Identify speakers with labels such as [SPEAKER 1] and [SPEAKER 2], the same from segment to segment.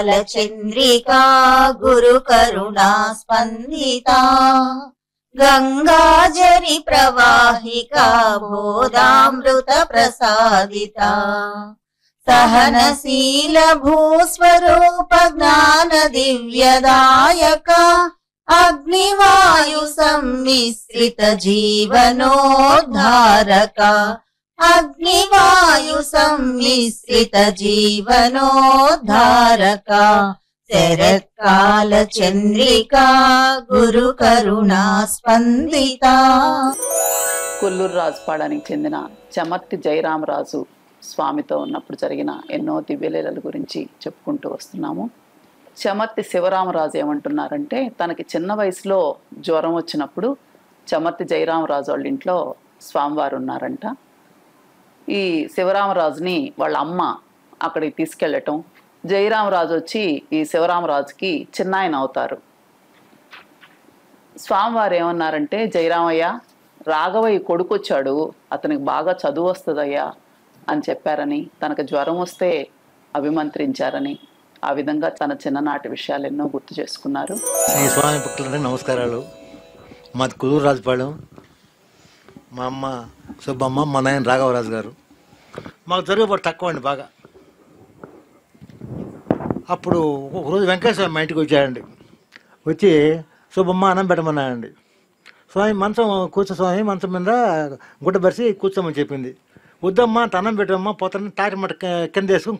[SPEAKER 1] కాలచంద్రికా గురు కరుణా స్పందితా గంగాజరి ప్రవాహికా బోధామృత ప్రసాదితా సహనశీల భూస్వరూప జ్ఞాన దివ్యదాయక అగ్నివాయు సమ్మిశ్రిత జీవనోద్ధారక అగ్నివాయు సమ్మిశ్రిత జీవనోద్ధారక శరత్కాల చంద్రికా గురు కరుణా స్పందితా.
[SPEAKER 2] కొల్లూరు రాజుపాడానికి చెందిన చమర్తి జయరామరాజు స్వామితో ఉన్నప్పుడు జరిగిన ఎన్నో దివ్యలీలల గురించి చెప్పుకుంటూ వస్తున్నాము. చమర్తి శివరామరాజు ఏమంటున్నారంటే, తనకి చిన్న వయసులో జ్వరం వచ్చినప్పుడు చమర్తి జయరామరాజు వాళ్ళ ఇంట్లో స్వామివారు ఉన్నారంట. ఈ శివరామరాజుని వాళ్ళ అమ్మ అక్కడికి తీసుకెళ్ళటం, జయరామరాజు వచ్చి ఈ శివరామరాజుకి చిన్నాయన అవుతారు. స్వామివారు ఏమన్నారంటే, జయరామయ్య, రాఘవయ్య కొడుకు వచ్చాడు, అతనికి బాగా చదువు వస్తుందయ్యా అని చెప్పారని, తనకు జ్వరం వస్తే అభిమంత్రించారని, ఆ విధంగా తన చిన్ననాటి విషయాలు ఎన్నో గుర్తు చేసుకున్నారు.
[SPEAKER 3] శ్రీ స్వామి భక్తులంటే నమస్కారాలు. మాది కొల్లూరు రాజుపాలెం. మా అమ్మ సుబ్బమ్మ, మా నాయన రాఘవరాజు గారు. మాకు జరుగుబాటు తక్కువ అండి బాగా. అప్పుడు ఒకరోజు వెంకటేశ్వర మా ఇంటికి వచ్చాడండి. వచ్చి సుబ్బమ్మ అన్నం పెట్టమన్నాడండి. స్వామి మంచం కూర్చో స్వామి, మంచం మీద గుడ్డ బరిసి కూర్చోమని చెప్పింది. వద్దమ్మా అంత అన్నం పెట్టమ్మా పోతాను, తాటి మట్ట కింద వేసుకుని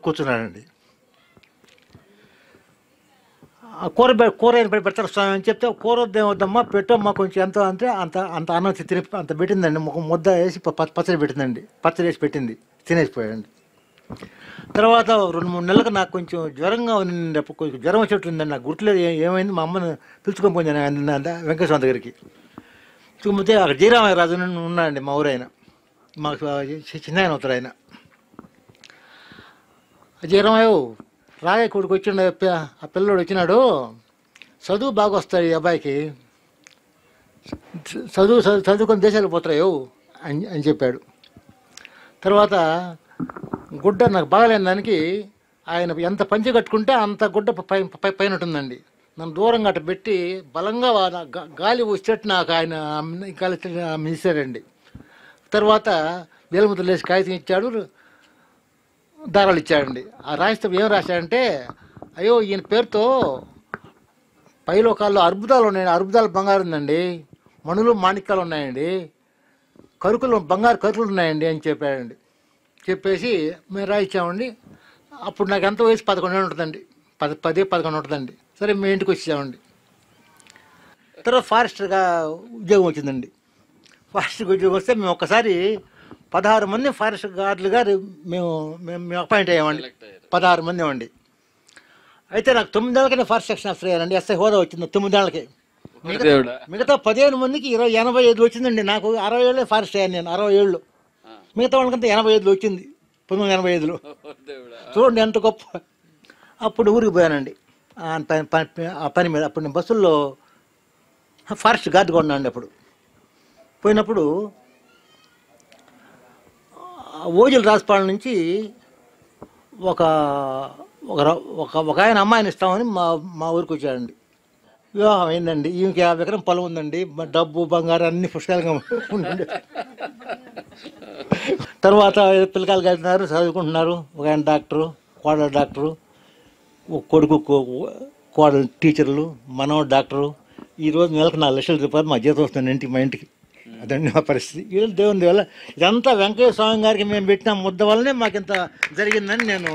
[SPEAKER 3] కూర్చున్నాడండి. కూర పెడతారు స్వామి అని చెప్తే, కూర వద్దమ్మా పెట్టమ్మా కొంచెం ఎంతో అంటే అంత అంత అన్నం తిని అంత పెట్టిందండి. ముద్ద వేసి పచ్చడి పెట్టిందండి. పచ్చడి వేసి పెట్టింది, తినేసిపోయాడండి. తర్వాత 2-3 నెలలకు నాకు కొంచెం జ్వరంగా ఉంది. కొంచెం జ్వరం వచ్చేట్టుందండి, నాకు గుర్తులేదు ఏమైంది. మా అమ్మని పిలుచుకొని పోయింది వెంకటేశ్వర దగ్గరికి. చూస్తే అక్కడ జయరామయ్య రాజు ఉన్నాడండి, మా ఊరైన, మాకు చిన్న ఆయన అవుతారు ఆయన. జయరామయ్య రాగయ్య కొడుకు వచ్చిండు, ఆ పిల్లోడు వచ్చినాడు, చదువు బాగా వస్తాడు ఈ అబ్బాయికి, చదువుకొని దేశాలకు పోతాయో అని చెప్పాడు. తర్వాత గుడ్డ నాకు బాగలేని దానికి ఆయన ఎంత పంచి కట్టుకుంటే అంత గుడ్డ పైన ఉంటుందండి. నన్ను దూరంగా అట్ట పెట్టి బలంగా గాలి వచ్చేట్టు నాకు ఆయన ఇచ్చారండి. తర్వాత వేలుముద్రలు వేసి కాగితం ఇచ్చాడు, దారాలు ఇచ్చాడండి. ఆ రాయిస్తే ఏం రాశాడంటే, అయ్యో ఈయన పేరుతో పైలోకాల్లో అర్బుదాలు ఉన్నాయండి, అర్బుదాల బంగారు ఉందండి, మణులు మాణిక్యాలు ఉన్నాయండి, బంగారు కరుకులు ఉన్నాయండి అని చెప్పాడండి. చెప్పేసి మేము రాయించామండి. అప్పుడు నాకు ఎంత వయసు 11 ఉంటుందండి, 10-11 ఉంటుందండి. సరే మేము ఇంటికి వచ్చామండి. తర్వాత ఫారెస్టర్గా ఉద్యోగం వచ్చిందండి. ఫారెస్ట్గా ఉద్యోగం వస్తే మేము ఒక్కసారి 16 మంది ఫారెస్ట్ గార్డులుగా మేము అపాయింట్ అయ్యామండి. 16 మంది అండి. అయితే నాకు 9 ఏళ్ళకే ఫారెస్ట్ సెక్షన్ ఆఫీసర్ అయ్యానండి. ఎస్ఐ హోదా వచ్చింది 9 ఏళ్ళకి. మిగతా 15 మందికి 85 వచ్చిందండి. నాకు 60 ఏళ్ళే ఫారెస్ట్ అయ్యాను నేను, 60 ఏళ్ళు. మిగతా వాళ్ళకంతా 85 వచ్చింది, 1985లో. చూడండి ఎంత గొప్ప. అప్పుడు ఊరికి పోయానండి ఆ పని మీద. అప్పుడు నేను బస్సుల్లో ఫారెస్ట్ గార్డ్ కొన్నానండి. అప్పుడు పోయినప్పుడు ఓజుల రాజపాలెం నుంచి ఒక ఆయన అమ్మాయిని ఇస్తామని మా ఊరికి వచ్చాడండి. వివాహం అయిందండి. ఈమెకి 50 ఎకరం పొలం ఉందండి, డబ్బు బంగారం అన్ని పుష్కలంగా ఉండండి. తర్వాత పిల్లకాయలు వెళ్తున్నారు, చదువుకుంటున్నారు. ఒక ఆయన డాక్టరు, కోడలు డాక్టరు, కొడుకు కోడలు టీచర్లు, మనోడు డాక్టరు. ఈరోజు నెలకు 4 లక్షల రూపాయలు మా జీతం వస్తుంది మా ఇంటికి. అదండి మా పరిస్థితి. వీళ్ళు దేవుని వల్ల ఇదంతా వెంకయ్య స్వామి గారికి మేము పెట్టిన ముద్ద వల్లనే మాకు ఇంత జరిగిందని నేను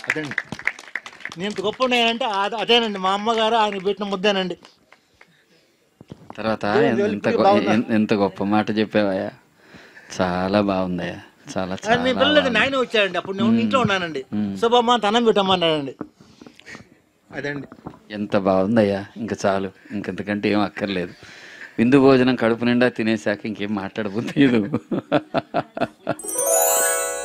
[SPEAKER 3] అదండి. నేను ఇంత గొప్ప ఉన్నాయంటే అదేనండి, మా అమ్మగారు ఆయన పెట్టిన ముద్దేనండి.
[SPEAKER 4] తర్వాత ఎంత గొప్ప మాట చెప్పావయ్యా, చాలా బాగుందయ్యా, చాలా.
[SPEAKER 3] మీ పిల్లలకి నాయన వచ్చాడండి. అప్పుడు నేను ఇంట్లో ఉన్నానండి. శుభమ్మ అన్నం పెట్టమ్మన్నాడండి. అదండి.
[SPEAKER 4] ఎంత బాగుందయ్యా, ఇంకా చాలు, ఇంకెంతకంటే ఏం అక్కర్లేదు. విందు భోజనం కడుపు నిండా తినేసాక ఇంకేం మాట్లాడబోలేదు.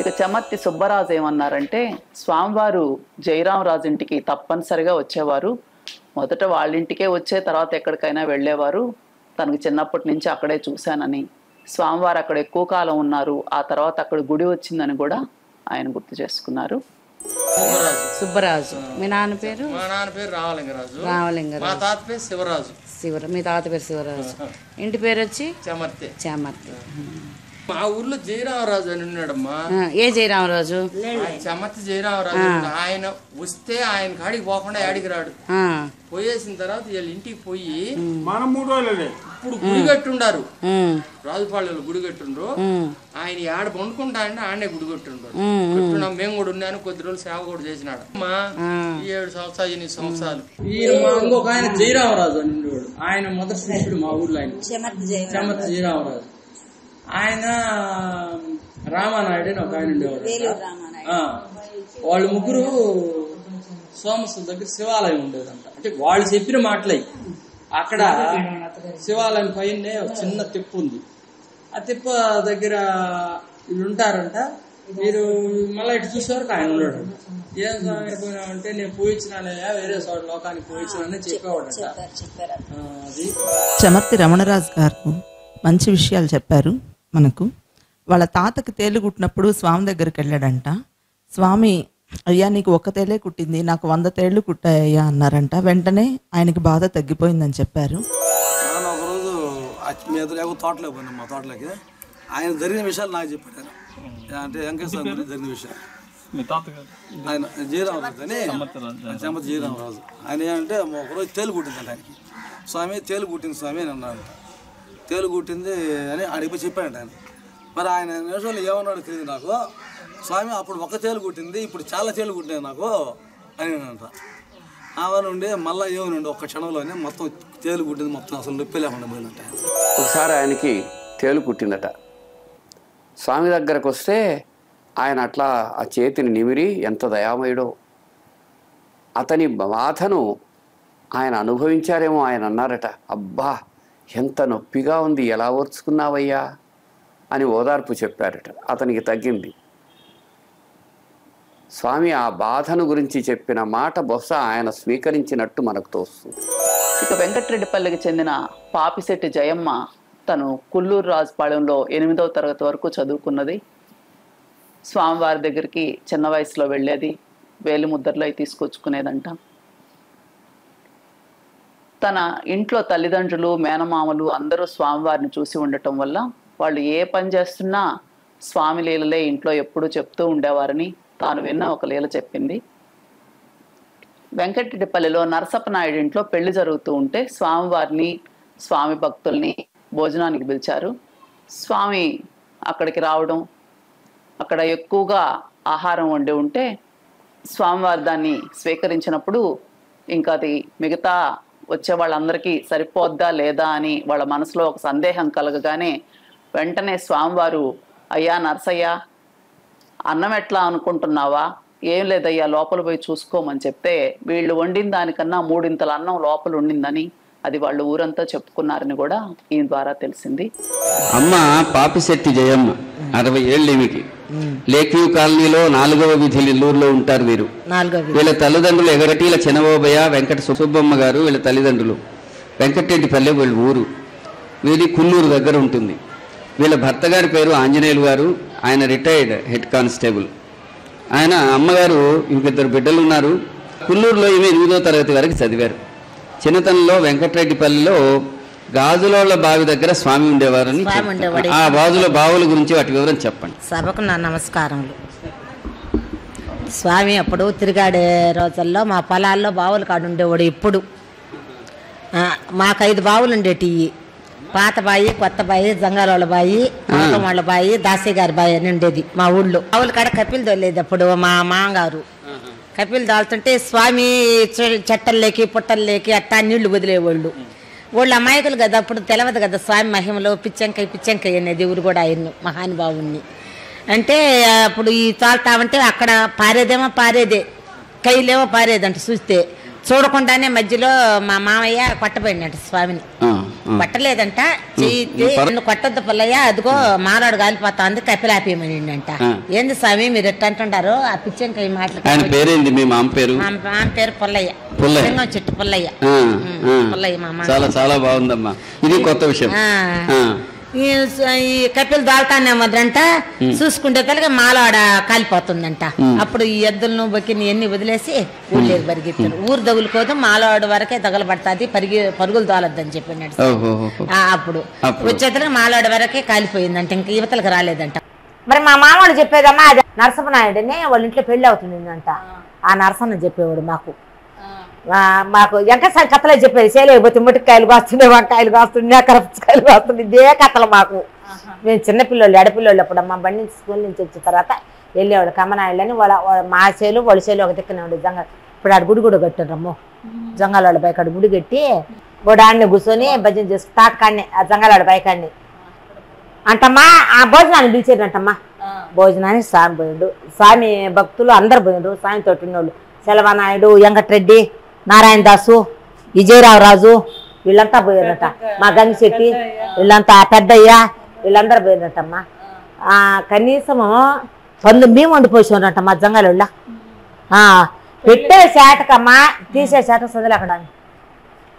[SPEAKER 2] ఇక చమర్తి సుబ్బరాజు ఏమన్నారంటే, స్వామివారు జయరామరాజు ఇంటికి తప్పనిసరిగా వచ్చేవారు. మొదట వాళ్ళ ఇంటికే వచ్చే, తర్వాత ఎక్కడికైనా వెళ్ళేవారు. తనకు చిన్నప్పటి నుంచి అక్కడే చూశానని, స్వామివారు అక్కడ ఎక్కువ కాలం ఉన్నారు, ఆ తర్వాత అక్కడ గుడి వచ్చిందని కూడా ఆయన గుర్తు చేసుకున్నారు.
[SPEAKER 5] సుబ్బరాజు. మీ నాన్న పేరు?
[SPEAKER 6] మా నాన్న పేరు రామలింగరాజు.
[SPEAKER 5] రామలింగరాజు.
[SPEAKER 6] మా తాత పేరు శివరాజు.
[SPEAKER 5] మీ తాత పేరు శివరాజు. ఇంటి పేరు వచ్చి
[SPEAKER 6] చెమర్తి.
[SPEAKER 5] మా
[SPEAKER 6] ఊర్లో జయరామరాజు అని ఉన్నాడమ్మా.
[SPEAKER 5] ఏ జయరామరాజు?
[SPEAKER 6] చెమర్తి జయరామరాజు. ఆయన వస్తే ఆయన కాడికి పోకుండా ఆడికి రాడు. పోయేసిన తర్వాత వీళ్ళ ఇంటికి పోయి ఇప్పుడు గుడి కట్టుండారు, రాజుపాళ్లలో గుడి కట్టుండ్రు. ఆయన ఆడ పండుకుంటా అంటే ఆడనే గుడి కట్టుండ్రు. కట్టున్నాం మేము కూడా ఉన్నాను. కొద్ది రోజులు సేవ కూడా చేసినాడు. అమ్మా 7 సంవత్సరాలు 8 సంవత్సరాలు. ఇంకొక ఆయన జయరామరాజు అని ఉండేవాడు. ఆయన మొదటి శిష్యుడు మా ఊర్లో. ఆయన చెమర్తి జయరామరాజు. ఆయన రామానాయుడు అని ఒక ఆయన ఉండేవాడు. వాళ్ళు ముగ్గురు సోమసుల దగ్గర శివాలయం ఉండేదంట. అంటే వాళ్ళు చెప్పిన మాటలే. అక్కడ శివాలయం పైన చిన్న తిప్పు ఉంది. ఆ తిప్ప దగ్గర వీళ్ళు ఉంటారంట. మీరు మళ్ళీ ఇటు చూసేవారు ఆయన ఉన్నాడు. ఏం స్వామి పోయినామంటే నేను పోయించినానయ్యా, వేరే చోట లోకానికి పోయించినానని చెప్పేవాడంట. అది
[SPEAKER 1] చెమర్తి రమణరాజు గారు మంచి విషయాలు చెప్పారు మనకు. వాళ్ళ తాతకు తేలు కుట్టినప్పుడు స్వామి దగ్గరికి వెళ్ళాడంట. స్వామి, అయ్యా నీకు 1 తేలే కుట్టింది, నాకు 100 తేళ్లు కుట్టాయ్యా అన్నారంట. వెంటనే ఆయనకి బాధ తగ్గిపోయిందని చెప్పారు.
[SPEAKER 7] ఒకరోజు మీ ఎదురు తోటలోకి పోయినా, మా తోటలోకి ఆయన జరిగిన విషయాలు నాకు చెప్పాడు. అంటే వెంకటేశ్వర గురించి జరిగిన విషయాలు. ఆయన జయరామరాజు అని, చెమర్తి జయరామరాజు. ఆయన ఏమంటే ఒకరోజు తేలు కుట్టిందంట ఆయనకి. స్వామి తేలు కుట్టింది స్వామి అని అన్నాడంట. తేలు కుట్టింది అని అడిగిపోయి చెప్పాడంట ఆయన. మరి ఆయన నిమిషంలో ఏమన్నాడు తెలియదు నాకు. స్వామి అప్పుడు 1 తేలు కుట్టింది, ఇప్పుడు చాలా తేలు కుట్టినాయి నాకు అని అంట. ఆవనుండి మళ్ళీ ఏమనుండి 1 క్షణంలోనే మొత్తం తేలు కుట్టింది, మొత్తం అసలు నొప్పి లేకుండా పోయిందంట.
[SPEAKER 8] ఒకసారి ఆయనకి తేలు కుట్టిందట. స్వామి దగ్గరకు వస్తే ఆయన అట్లా ఆ చేతిని నిమిరి, ఎంత దయామయుడో, అతని బాధను ఆయన అనుభవించారేమో. ఆయన అన్నారట, అబ్బా ఎంత నొప్పిగా ఉంది, ఎలా ఓర్చుకున్నావయ్యా అని ఓదార్పు చెప్పారట. అతనికి తగ్గింది. స్వామి ఆ బాధను గురించి చెప్పిన మాట బహుశా ఆయన స్వీకరించినట్టు మనకు తోస్తుంది.
[SPEAKER 2] ఇక వెంకటరెడ్డిపల్లికి చెందిన పాపిశెట్టి జయమ్మ తను కుల్లూరు రాజుపాళెంలో 8వ తరగతి వరకు చదువుకున్నది. స్వామివారి దగ్గరికి చిన్న వయసులో వెళ్ళేది, వేలి ముద్రలో తీసుకొచ్చుకునేదంట. తన ఇంట్లో తల్లిదండ్రులు, మేనమామలు అందరూ స్వామివారిని చూసి ఉండటం వల్ల వాళ్ళు ఏ పని చేస్తున్నా స్వామి లీలలే ఇంట్లో ఎప్పుడూ చెప్తూ ఉండేవారని తాను విన్న ఒక లీల చెప్పింది. వెంకటరెడ్డిపల్లిలో నరసప్పనాయుడు ఇంట్లో పెళ్లి జరుగుతూ ఉంటే స్వామివారిని, స్వామి భక్తుల్ని భోజనానికి పిలిచారు. స్వామి అక్కడికి రావడం, అక్కడ ఎక్కువగా ఆహారం వండి ఉంటే స్వామివారి దాన్ని స్వీకరించినప్పుడు ఇంకా అది మిగతా వచ్చే వాళ్ళందరికీ సరిపోద్దా లేదా అని వాళ్ళ మనసులో ఒక సందేహం కలగగానే వెంటనే స్వామివారు, అయ్యా నరసయ్య, అన్నం ఎట్లా అనుకుంటున్నావా? ఏం లేదయ్యా, లోపల పోయి చూసుకోమని చెప్తే వీళ్ళు వండిన దానికన్నా 3 అన్నం లోపల ఉండిందని అది వాళ్ళు ఊరంతా చెప్పుకున్నారని కూడా ఈయన ద్వారా తెలిసింది.
[SPEAKER 4] అమ్మ పాపిశెట్టి జయమ్మ 60 ఏళ్ళు ఈమెకి. లేక్ వ్యూ కాలనీలో 4వ వీధి నెల్లూరులో ఉంటారు వీరు. వీళ్ళ తల్లిదండ్రులు ఎగరటీల చెనవోబయ్య, వెంకట సుబ్బమ్మ గారు వీళ్ళ తల్లిదండ్రులు. వెంకటరెడ్డిపల్లె వీళ్ళ ఊరు. వీరి కుల్లూరు దగ్గర ఉంటుంది. వీళ్ళ భర్త గారి పేరు ఆంజనేయులు గారు. ఆయన రిటైర్డ్ హెడ్ కానిస్టేబుల్. ఆయన అమ్మగారు, ఇంకిద్దరు బిడ్డలు ఉన్నారు. కుల్లూరులో ఈమె 8వ తరగతి వరకు చదివారు. చిన్నతనంలో వెంకటరెడ్డిపల్లిలో గాజులోళ్ల బావి దగ్గర స్వామి ఉండేవారని. ఆ బావుల గురించి వాటి వివరం చెప్పండి.
[SPEAKER 9] సభకు నా నమస్కారములు. స్వామి అప్పుడు తిరిగాడే రోజుల్లో మా పొలాల్లో బావులు కాడు ఉండేవాడు. ఇప్పుడు మాకు 5 బావులు ఉండేటివి. పాత బాయి, కొత్త బాయి, జంగాలోళ్ళ బాయి, వాళ్ళ బాయి, దాసి గారి బాయి అని ఉండేది మా ఊళ్ళో. బావుల కాడ కపిలు దొల్లేది అప్పుడు మా మామగారు. కపిలు దాల్తుంటే స్వామి చెట్టల్లోకి పుట్టల్లోకి అట్టా నీళ్లు వదిలేవాళ్ళు. వాళ్ళు అమాయకులు కదా, అప్పుడు తెలియదు కదా స్వామి మహిమలో. పిచ్చంకాయ అనేది ఊరు కూడా ఆయన మహానుభావుణ్ణి. అంటే అప్పుడు ఈ తాల్తామంటే అక్కడ పారేదేమో పారేదే, కైలేమో పారేదంట. చూస్తే చూడకుండానే మధ్యలో మా మామయ్య కొట్టబోయిందంట స్వామిని. కొట్టలేదంట, చెయ్యి కొట్టద్దు పుల్లయ్య, అదిగో మానాడు కాలిపోతా ఉంది, కపిలాపేయమని అంట. ఏంది స్వామి మీరు ఎట్ట అంటుండారు? ఆ పిచ్చంకాయ మాటలు.
[SPEAKER 4] మామ పేరు
[SPEAKER 9] పుల్లయ్య, చెట్టు పుల్లయ్య. పుల్లయ్య మామ.
[SPEAKER 4] చాలా చాలా బాగుందమ్మా. ఇది కొత్త విషయం.
[SPEAKER 9] ఈ కపిల్ దాల్తానే మొదలంట చూసుకుంటే తలగా మాలాడ కాలిపోతుందంట. అప్పుడు ఈ ఎద్దులను బొక్కిని ఎన్ని వదిలేసి ఊళ్ళేది పరిగెత్తారు. ఊరు తగులుకోదు మాలాడు వరకే తగలబడుతుంది, పరుగులు తోలొద్దని చెప్పినాడు. అప్పుడు వచ్చేతలకి మాలాడు వరకే కాలిపోయిందంట, ఇంకా యువతలకు రాలేదంట. మరి మా మామూలు చెప్పేదమ్మా అది నరసింహనాయుడని వాళ్ళ ఇంట్లో పెళ్లి అవుతుందంట. ఆ నరసన్న చెప్పేవాడు మాకు వెంకటసారి కథలే చెప్పేది. చేయలేకపోతే ముటికాయలు కాస్తుండే, వంకాయలు కాస్తుండే, కరపకాయలు కాస్తుండే, ఇదే కథలు మాకు. మేము చిన్నపిల్లలు ఎడపిల్లలు అప్పుడు మా బండి నుంచి స్కూల్ నుంచి వచ్చిన తర్వాత వెళ్ళేవాడు కమ్మనాయుళ్ళని. మా చేలు వాళ్ళ చేలు ఒక దిక్కునేవాడు జంగ. ఇప్పుడు ఆడ గుడి కూడా కట్టారమ్మో, జంగాల బైక్ ఆడ గుడి కట్టి గోడాన్ని కూర్చొని భజన చేసి తాటకాన్ని ఆ జంగాల బైకాన్ని అంటమ్మా. ఆ భోజనాన్ని పిలిచారంటమ్మా. భోజనానికి స్వామి పోయిండు, స్వామి భక్తులు అందరు పోయిండ్రు. స్వామి తోటి ఉన్నోళ్ళు సెలవనాయుడు, వెంకటరెడ్డి, నారాయణ దాసు, విజయరావు వీళ్ళంతా పోయారట. మా గంగిశెట్టి వీళ్ళంతా, పెద్దయ్య వీళ్ళందరూ పోయినట్టమ్మా. కనీసము 19 బియ్యం వండిపోసారట మా జంగాల. పెట్టే శాటకమ్మా తీసే శాట సందు లేకుండా,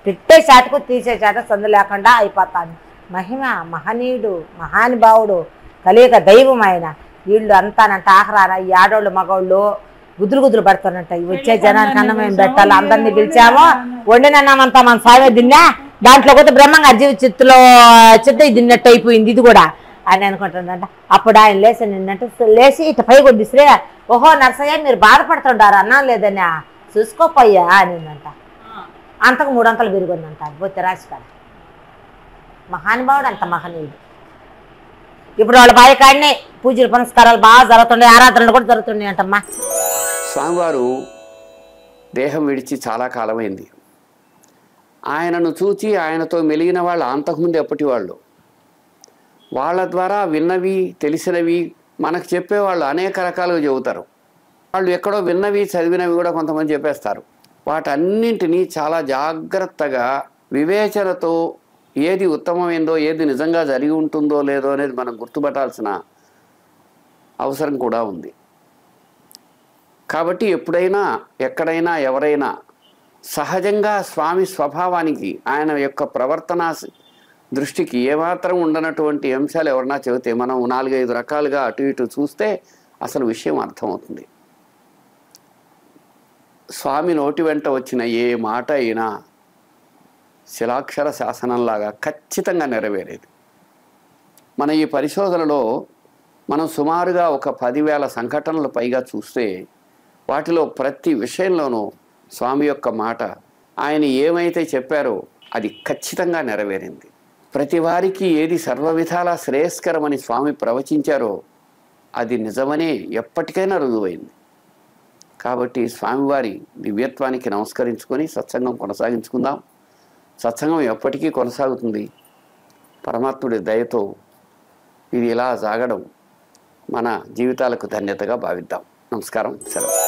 [SPEAKER 9] పెట్టే శాటకు తీసే శాట సందు లేకుండా అయిపోతాను. మహిమ మహనీయుడు, మహానుభావుడు, కలియుగ దైవం ఆయన. వీళ్ళు అంతానంట ఆఖరాన ఈ ఆడోళ్ళు మగవాళ్ళు గుద్దులు పడతానంట. వచ్చే జనానికి అన్నం మేము పెట్టాలి, అందరినీ పిలిచాము, వండినన్నామంతా మన స్వామి తిన్నా. దాంట్లో కూడా బ్రహ్మంగా జీవ చిత్త తిన్నట్టు అయిపోయింది ఇది కూడా అని అనుకుంటుందంట. అప్పుడు ఆయన లేచి నిన్నట్టు లేచి ఇటు పై కొద్దిశ్రే, ఓహో నర్సయ్య మీరు బాధపడుతుండారు అన్నం లేదని చూసుకోపోయా అనిందంట. అంతకు 3 అంతలు పెరుగుందంట. పోతే రాసికాడు మహానుభావుడు, అంత మహనీయుడు. ఇప్పుడు వాళ్ళ బావి కాడినే పూజలు పునస్కారాలు బాగా జరుగుతుండే, ఆరాధనలు కూడా జరుగుతున్నాయి అంటమ్మా.
[SPEAKER 8] స్వామివారు దేహం విడిచి చాలా కాలమైంది. ఆయనను చూచి ఆయనతో మెలిగిన వాళ్ళు అంతకుముందు ఎప్పటి వాళ్ళు, వాళ్ళ ద్వారా విన్నవి తెలిసినవి మనకు చెప్పేవాళ్ళు అనేక రకాలుగా చెబుతారు. వాళ్ళు ఎక్కడో విన్నవి చదివినవి కూడా కొంతమంది చెప్పేస్తారు. వాటన్నింటినీ చాలా జాగ్రత్తగా వివేచనతో ఏది ఉత్తమమైందో, ఏది నిజంగా జరిగి ఉంటుందో లేదో అనేది మనం గుర్తుపట్టాల్సిన అవసరం కూడా ఉంది. కాబట్టి ఎప్పుడైనా ఎక్కడైనా ఎవరైనా సహజంగా స్వామి స్వభావానికి ఆయన యొక్క ప్రవర్తన దృష్టికి ఏమాత్రం ఉండనటువంటి అంశాలు ఎవరన్నా చెబితే మనం 4-5 రకాలుగా అటు ఇటు చూస్తే అసలు విషయం అర్థమవుతుంది. స్వామి నోటి వెంట వచ్చిన ఏ మాట అయినా శిలాక్షర శాసనంలాగా ఖచ్చితంగా నెరవేరేది. మన ఈ పరిశోధనలో మనం సుమారుగా ఒక 10,000 సంఘటనలు పైగా చూస్తే వాటిలో ప్రతి విషయంలోనూ స్వామి యొక్క మాట, ఆయన ఏమైతే చెప్పారో అది ఖచ్చితంగా నెరవేరింది. ప్రతి వారికి ఏది సర్వవిధాలా శ్రేయస్కరమని స్వామి ప్రవచించారో అది నిజమనే ఎప్పటికైనా రుజువైంది. కాబట్టి స్వామివారి దివ్యత్వానికి నమస్కరించుకొని సత్సంగం కొనసాగించుకుందాం. సత్సంగం ఎప్పటికీ కొనసాగుతుంది. పరమాత్ముడి దయతో ఇది ఇలా సాగడం మన జీవితాలకు ధన్యతగా భావిద్దాం. నమస్కారం, సెలవు.